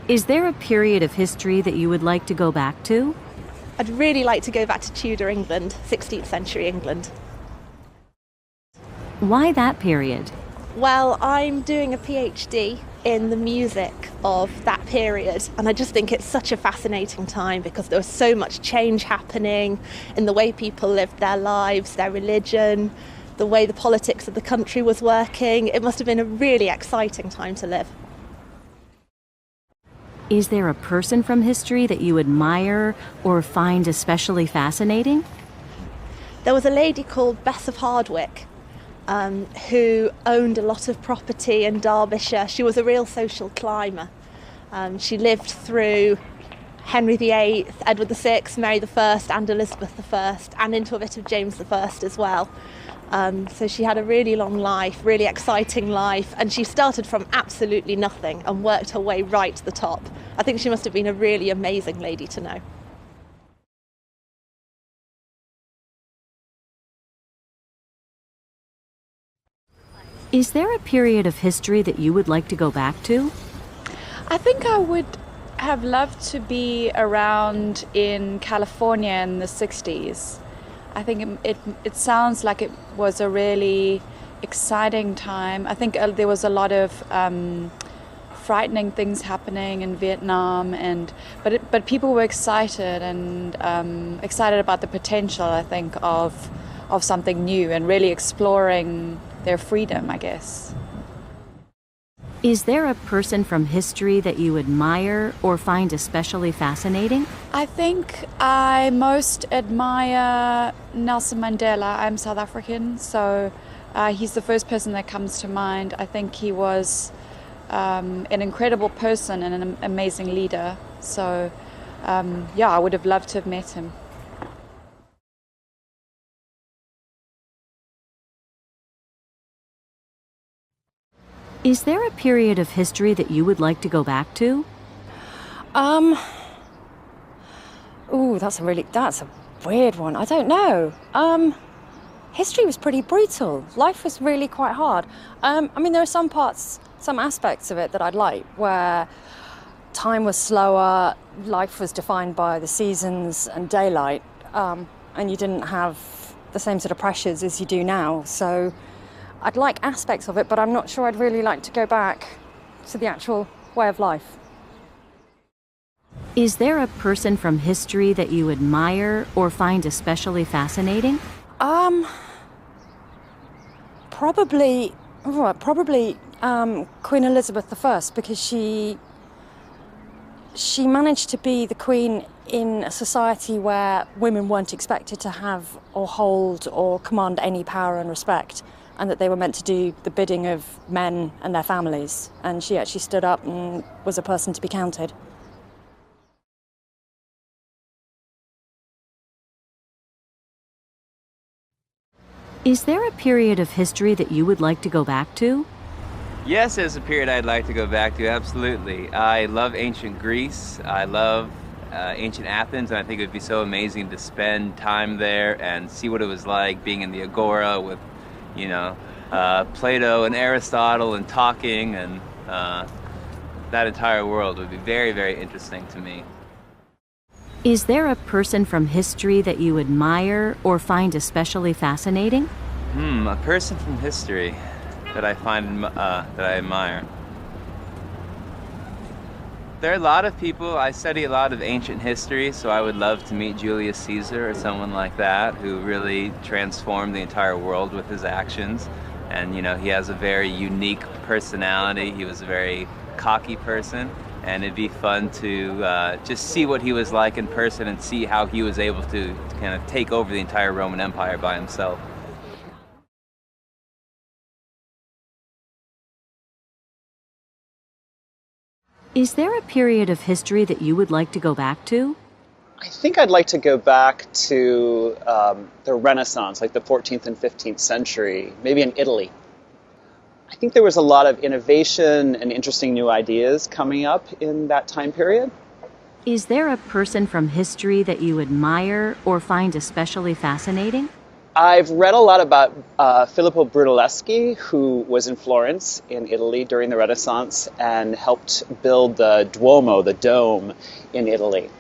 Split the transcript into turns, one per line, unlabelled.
Is there a period of history that you would like to go back to?
I'd really like to go back to Tudor England, 16th century England.
Why that period?
Well, I'm doing a PhD in the music of that period, and I just think it's such a fascinating time because there was so much change happening in the way people lived their lives, their religion, the way the politics of the country was working. It must have been a really exciting time to live.
Is there a person from history that you admire or find especially fascinating?
There was a lady called Bess of Hardwick who owned a lot of property in Derbyshire. She was a real social climber. She lived through Henry VIII, Edward VI, Mary I and Elizabeth I, and into a bit of James I as well. So she had a really long life, really exciting life, and she started from absolutely nothing and worked her way right to the top. I think she must have been a really amazing lady to know.
Is there a period of history that you would like to go back to?
I think I would have loved to be around in California in the 60s. I think it sounds like it was a really exciting time. I think there was a lot of frightening things happening in Vietnam, but people were excited and excited about the potential, I think, of something new and really exploring their freedom, I guess.
Is there a person from history that you admire or find especially fascinating?
I think I most admire Nelson Mandela. I'm South African, so he's the first person that comes to mind. I think he was an incredible person and an amazing leader. So, I would have loved to have met him.
Is there a period of history that you would like to go back to?
That's a weird one. I don't know. History was pretty brutal. Life was really quite hard. There are some aspects of it that I'd like, where time was slower, life was defined by the seasons and daylight, and you didn't have the same sort of pressures as you do now. So I'd like aspects of it, but I'm not sure I'd really like to go back to the actual way of life.
Is there a person from history that you admire or find especially fascinating?
Probably Queen Elizabeth I, because she managed to be the queen in a society where women weren't expected to have or hold or command any power and respect, and that they were meant to do the bidding of men and their families. And she actually stood up and was a person to be counted.
Is there a period of history that you would like to go back to?
Yes, there's a period I'd like to go back to, absolutely. I love ancient Greece. I love ancient Athens, and I think it would be so amazing to spend time there and see what it was like being in the Agora with Plato and Aristotle and talking, and that entire world would be very, very interesting to me.
Is there a person from history that you admire or find especially fascinating?
A person from history that I find that I admire. There are a lot of people. I study a lot of ancient history, so I would love to meet Julius Caesar or someone like that who really transformed the entire world with his actions. And he has a very unique personality. He was a very cocky person, and it'd be fun to just see what he was like in person and see how he was able to kind of take over the entire Roman Empire by himself.
Is there a period of history that you would like to go back to?
I think I'd like to go back to the Renaissance, like the 14th and 15th century, maybe in Italy. I think there was a lot of innovation and interesting new ideas coming up in that time period.
Is there a person from history that you admire or find especially fascinating?
I've read a lot about Filippo Brunelleschi, who was in Florence in Italy during the Renaissance and helped build the Duomo, the dome, in Italy.